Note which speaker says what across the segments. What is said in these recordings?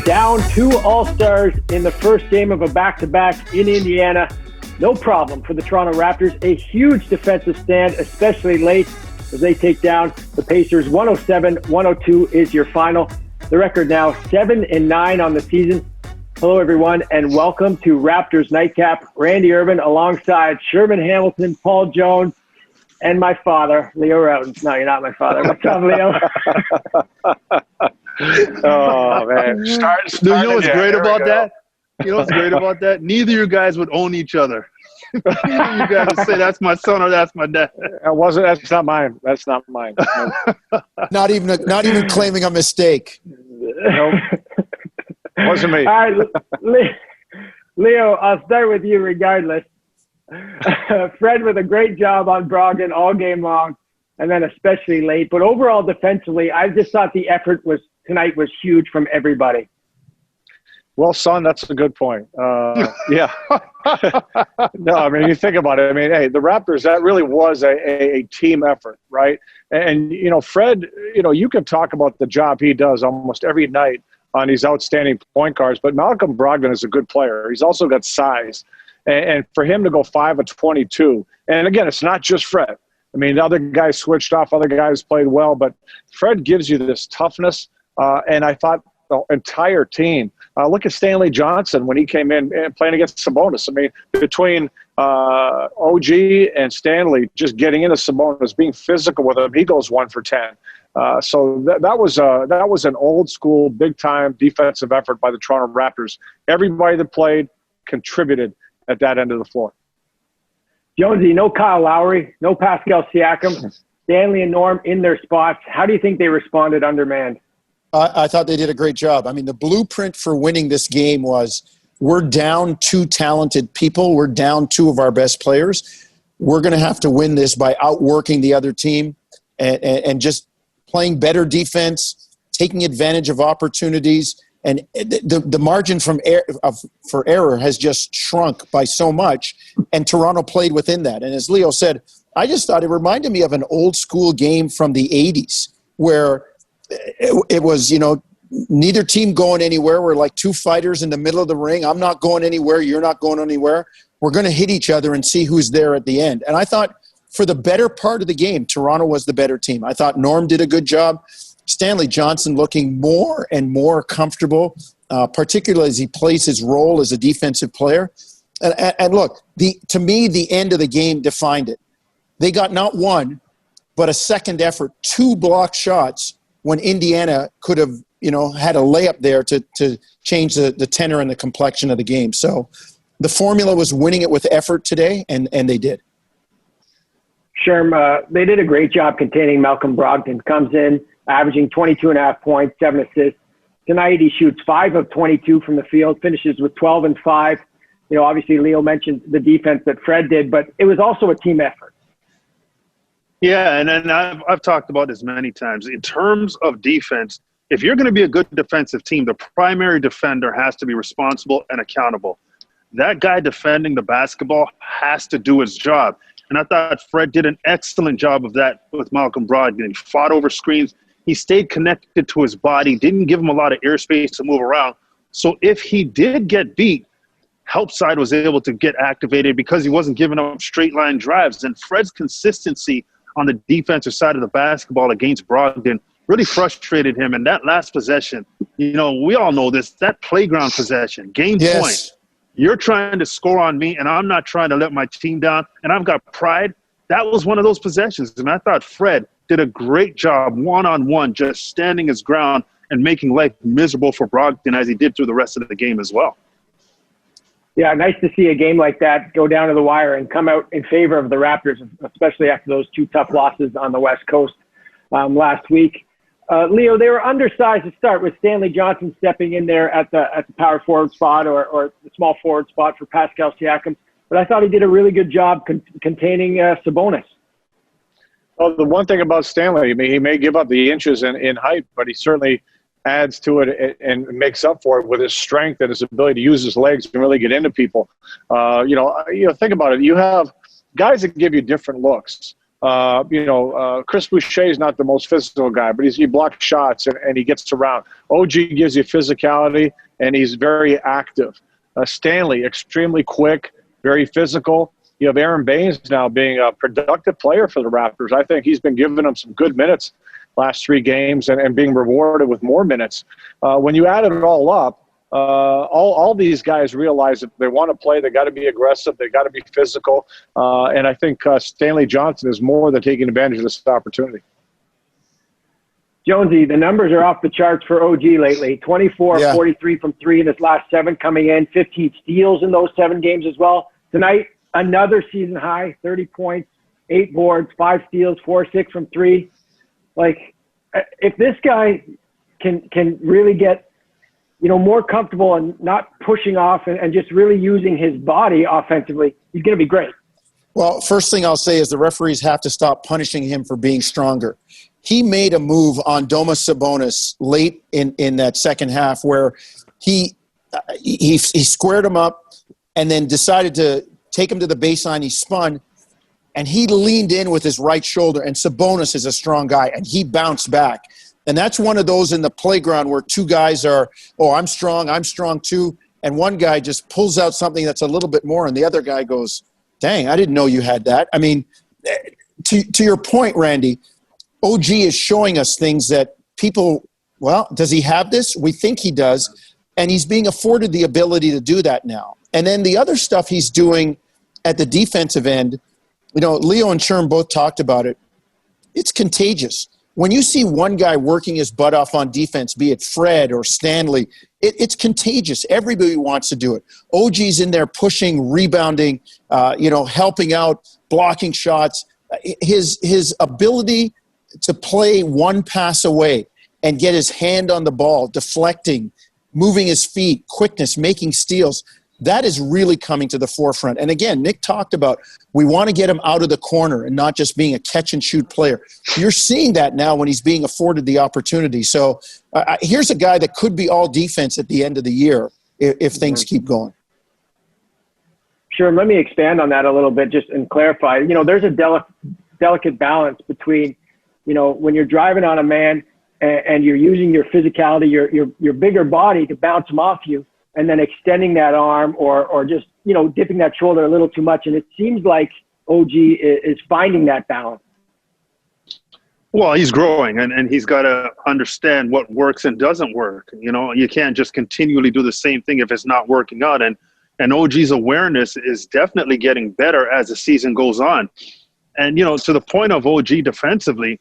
Speaker 1: down 2 All-Stars in the first game of a back-to-back in Indiana. No problem for the Toronto Raptors. A huge defensive stand, especially late as they take down the Pacers. 107-102 is your final. The record now 7-9 on the season. Hello, everyone, and welcome to Raptors Nightcap. Randy Urban alongside Sherman Hamilton, Paul Jones, and my father, Leo Rautins. No, you're not my father. What's up, Leo?
Speaker 2: Oh, man.
Speaker 3: You know what's great about that? You know what's great about that? Neither of you guys would own each other. Neither of you guys would say, that's my son or that's my dad.
Speaker 2: That's not mine. That's not mine.
Speaker 4: Not even claiming a mistake.
Speaker 2: Nope. Wasn't me.
Speaker 1: All right, Leo, I'll start with you regardless. Fred with a great job on Brogdon all game long, and then especially late. But overall, defensively, I just thought the effort tonight was huge from everybody.
Speaker 2: Well, son, that's a good point. Yeah. No, I mean, you think about it. I mean, hey, the Raptors, that really was a team effort, right? And, you know, Fred, you know, you can talk about the job he does almost every night on these outstanding point guards, but Malcolm Brogdon is a good player. He's also got size. And for him to go 5 of 22, and again, it's not just Fred. I mean, the other guys switched off, other guys played well, but Fred gives you this toughness, and I thought the entire team. Look at Stanley Johnson when he came in and playing against Sabonis. I mean, between OG and Stanley just getting into Sabonis, being physical with him, he goes 1 for 10. So that was an old school, big time defensive effort by the Toronto Raptors. Everybody that played contributed at that end of the floor.
Speaker 1: Jonesy, no Kyle Lowry, no Pascal Siakam, Stanley and Norm in their spots. How do you think they responded undermanned?
Speaker 4: I thought they did a great job. I mean, the blueprint for winning this game was we're down 2 talented people. We're down 2 of our best players. We're going to have to win this by outworking the other team and just playing better defense, taking advantage of opportunities. And the margin for error has just shrunk by so much, and Toronto played within that. And as Leo said, I just thought it reminded me of an old school game from the 80s where it was, you know, neither team going anywhere. We're like 2 fighters in the middle of the ring. I'm not going anywhere. You're not going anywhere. We're going to hit each other and see who's there at the end. And I thought for the better part of the game, Toronto was the better team. I thought Norm did a good job. Stanley Johnson looking more and more comfortable, particularly as he plays his role as a defensive player. And look, to me, the end of the game defined it. They got not one, but a second effort, 2 blocked shots when Indiana could have, you know, had a layup there to change the tenor and the complexion of the game. So the formula was winning it with effort today, and they did.
Speaker 1: Sherm, they did a great job containing Malcolm Brogdon. Comes in, averaging 22.5 points, 7 assists. Tonight he shoots 5 of 22 from the field, finishes with 12 and 5. You know, obviously Leo mentioned the defense that Fred did, but it was also a team effort.
Speaker 3: Yeah, and I've talked about this many times. In terms of defense, if you're going to be a good defensive team, the primary defender has to be responsible and accountable. That guy defending the basketball has to do his job. And I thought Fred did an excellent job of that with Malcolm Brogdon. He fought over screens. He stayed connected to his body, didn't give him a lot of airspace to move around. So if he did get beat, help side was able to get activated because he wasn't giving up straight line drives. And Fred's consistency on the defensive side of the basketball against Brogdon really frustrated him. And that last possession, you know, we all know this, that playground possession, game point. You're trying to score on me, and I'm not trying to let my team down, and I've got pride. That was one of those possessions. And I thought Fred did a great job one-on-one, just standing his ground and making life miserable for Brogdon as he did through the rest of the game as well.
Speaker 1: Yeah, nice to see a game like that go down to the wire and come out in favor of the Raptors, especially after those 2 tough losses on the West Coast last week. Leo, they were undersized to start with Stanley Johnson stepping in there at the power forward spot or the small forward spot for Pascal Siakam. But I thought he did a really good job containing Sabonis.
Speaker 2: Well, the one thing about Stanley, I mean, he may give up the inches in height, but he certainly adds to it and makes up for it with his strength and his ability to use his legs and really get into people. You know, think about it. You have guys that give you different looks. Chris Boucher is not the most physical guy, but he blocks shots and he gets around. OG gives you physicality, and he's very active. Stanley, extremely quick, very physical. You have Aaron Baynes now being a productive player for the Raptors. I think he's been giving them some good minutes last 3 games and being rewarded with more minutes. When you add it all up, all these guys realize that they want to play. They got to be aggressive. They got to be physical. And I think Stanley Johnson is more than taking advantage of this opportunity.
Speaker 1: Jonesy, the numbers are off the charts for OG lately. 24, 43 from 3 in his last 7 coming in. 15 steals in those 7 games as well. Tonight, another season high, 30 points, 8 boards, 5 steals, 4-6 from 3. Like, if this guy can really get, more comfortable and not pushing off and just really using his body offensively, he's going to be great.
Speaker 4: Well, first thing I'll say is the referees have to stop punishing him for being stronger. He made a move on Domas Sabonis late in that second half where he squared him up and then decided to take him to the baseline. He spun, and he leaned in with his right shoulder, and Sabonis is a strong guy, and he bounced back. And that's one of those in the playground where 2 guys are, I'm strong too, and one guy just pulls out something that's a little bit more, and the other guy goes, dang, I didn't know you had that. I mean, to your point, Randy, OG is showing us things that people, does he have this? We think he does, and he's being afforded the ability to do that now. And then the other stuff he's doing at the defensive end, Leo and Sherman both talked about it. It's contagious. When you see one guy working his butt off on defense, be it Fred or Stanley, it's contagious. Everybody wants to do it. OG's in there pushing, rebounding, helping out, blocking shots. His ability to play one pass away and get his hand on the ball, deflecting, moving his feet, quickness, making steals, that is really coming to the forefront. And again, Nick talked about we want to get him out of the corner and not just being a catch-and-shoot player. You're seeing that now when he's being afforded the opportunity. So here's a guy that could be all defense at the end of the year if things keep going.
Speaker 1: Sure. Let me expand on that a little bit just and clarify. There's a delicate balance between, when you're driving on a man and you're using your physicality, your bigger body to bounce him off you, and then extending that arm or just, dipping that shoulder a little too much. And it seems like OG is finding that balance.
Speaker 3: Well, he's growing, and he's got to understand what works and doesn't work. You can't just continually do the same thing if it's not working out. And OG's awareness is definitely getting better as the season goes on. And, to the point of OG defensively,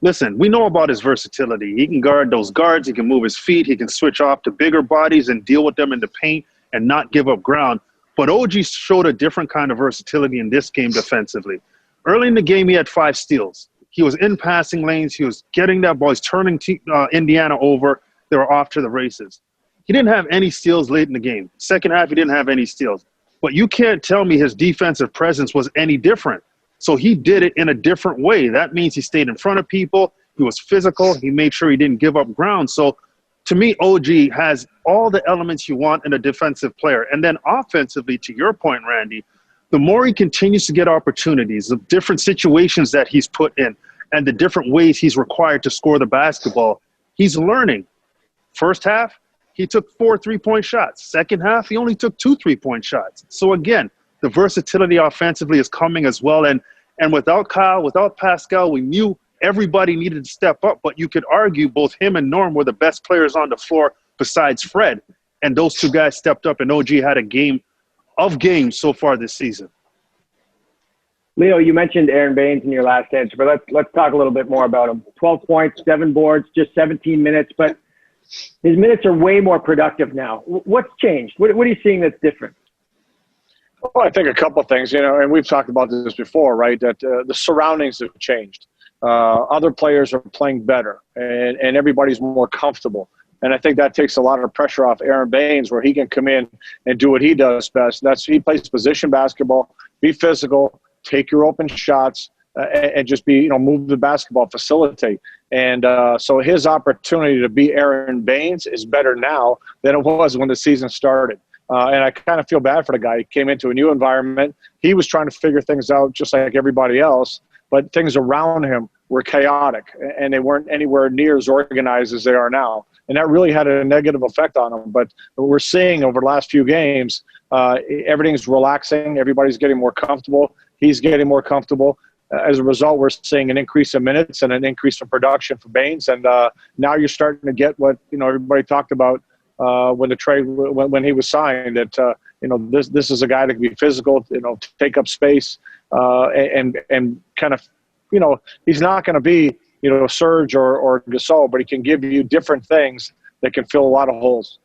Speaker 3: listen, we know about his versatility. He can guard those guards. He can move his feet. He can switch off to bigger bodies and deal with them in the paint and not give up ground. But OG showed a different kind of versatility in this game defensively. Early in the game, he had 5 steals. He was in passing lanes. He was getting that ball. He's turning Indiana over. They were off to the races. He didn't have any steals late in the game. Second half, he didn't have any steals. But you can't tell me his defensive presence was any different. So he did it in a different way. That means he stayed in front of people. He was physical. He made sure he didn't give up ground. So to me, OG has all the elements you want in a defensive player. And then offensively, to your point, Randy, the more he continues to get opportunities, the different situations that he's put in, and the different ways he's required to score the basketball, he's learning. First half, he took 4 3-point shots. Second half, he only took 2 3-point shots. So again, the versatility offensively is coming as well. And without Kyle, without Pascal, we knew everybody needed to step up. But you could argue both him and Norm were the best players on the floor besides Fred. And those 2 guys stepped up, and OG had a game of games so far this season.
Speaker 1: Leo, you mentioned Aaron Baynes in your last answer, but let's talk a little bit more about him. 12 points, 7 boards, just 17 minutes. But his minutes are way more productive now. What's changed? What are you seeing that's different?
Speaker 2: Well, I think a couple of things, and we've talked about this before, right, that the surroundings have changed. Other players are playing better, and everybody's more comfortable. And I think that takes a lot of pressure off Aaron Baynes, where he can come in and do what he does best. He plays position basketball, be physical, take your open shots, and just move the basketball, facilitate. And so his opportunity to be Aaron Baynes is better now than it was when the season started. And I kind of feel bad for the guy. He came into a new environment. He was trying to figure things out just like everybody else. but things around him were chaotic, and they weren't anywhere near as organized as they are now. And that really had a negative effect on him. But we're seeing over the last few games, everything's relaxing. Everybody's getting more comfortable. He's getting more comfortable. As a result, we're seeing an increase in minutes and an increase in production for Baynes. And now you're starting to get what everybody talked about when the trade when he was signed. That this is a guy that can be physical, take up space, and kind of he's not going to be Serge or Gasol, but he can give you different things that can fill a lot of holes.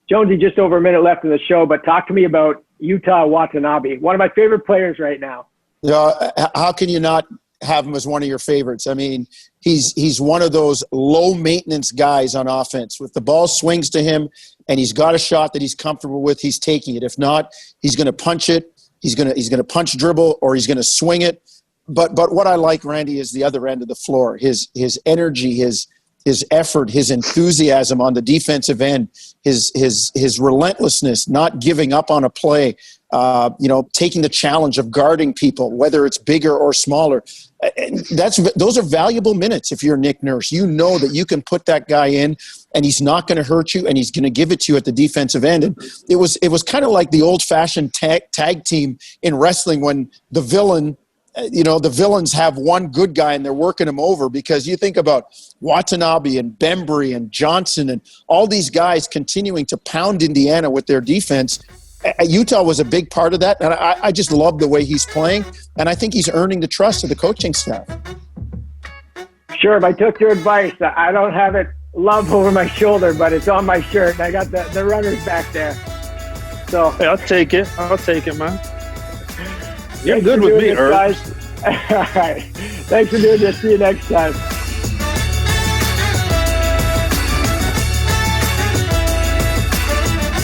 Speaker 1: Jonesy, just over a minute left in the show, but talk to me about Yuta Watanabe, one of my favorite players right now.
Speaker 4: How can you not have him as one of your favorites? I mean, he's one of those low-maintenance guys on offense. If the ball swings to him and he's got a shot that he's comfortable with, he's taking it. If not, he's going to punch it. He's going to punch dribble, or he's going to swing it. But what I like, Randy, is the other end of the floor. His energy, his effort, his enthusiasm on the defensive end, his relentlessness, not giving up on a play, taking the challenge of guarding people, whether it's bigger or smaller. Those are valuable minutes if you're Nick Nurse. You know that you can put that guy in, and he's not going to hurt you, and he's going to give it to you at the defensive end. And it was kind of like the old-fashioned tag team in wrestling when the villains have one good guy and they're working him over, because you think about Watanabe and Bembry and Johnson and all these guys continuing to pound Indiana with their defense. Utah was a big part of that, and I just love the way he's playing, and I think he's earning the trust of the coaching staff.
Speaker 1: Sure, if I took your advice, I don't have it love over my shoulder, but it's on my shirt, and I got the runners back there. So
Speaker 3: hey, I'll take it, man. You're good with me, Irv.
Speaker 1: Guys. All right. Thanks for doing this. See you next time.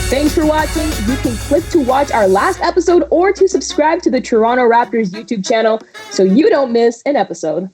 Speaker 5: Thanks for watching. You can click to watch our last episode or to subscribe to the Toronto Raptors YouTube channel so you don't miss an episode.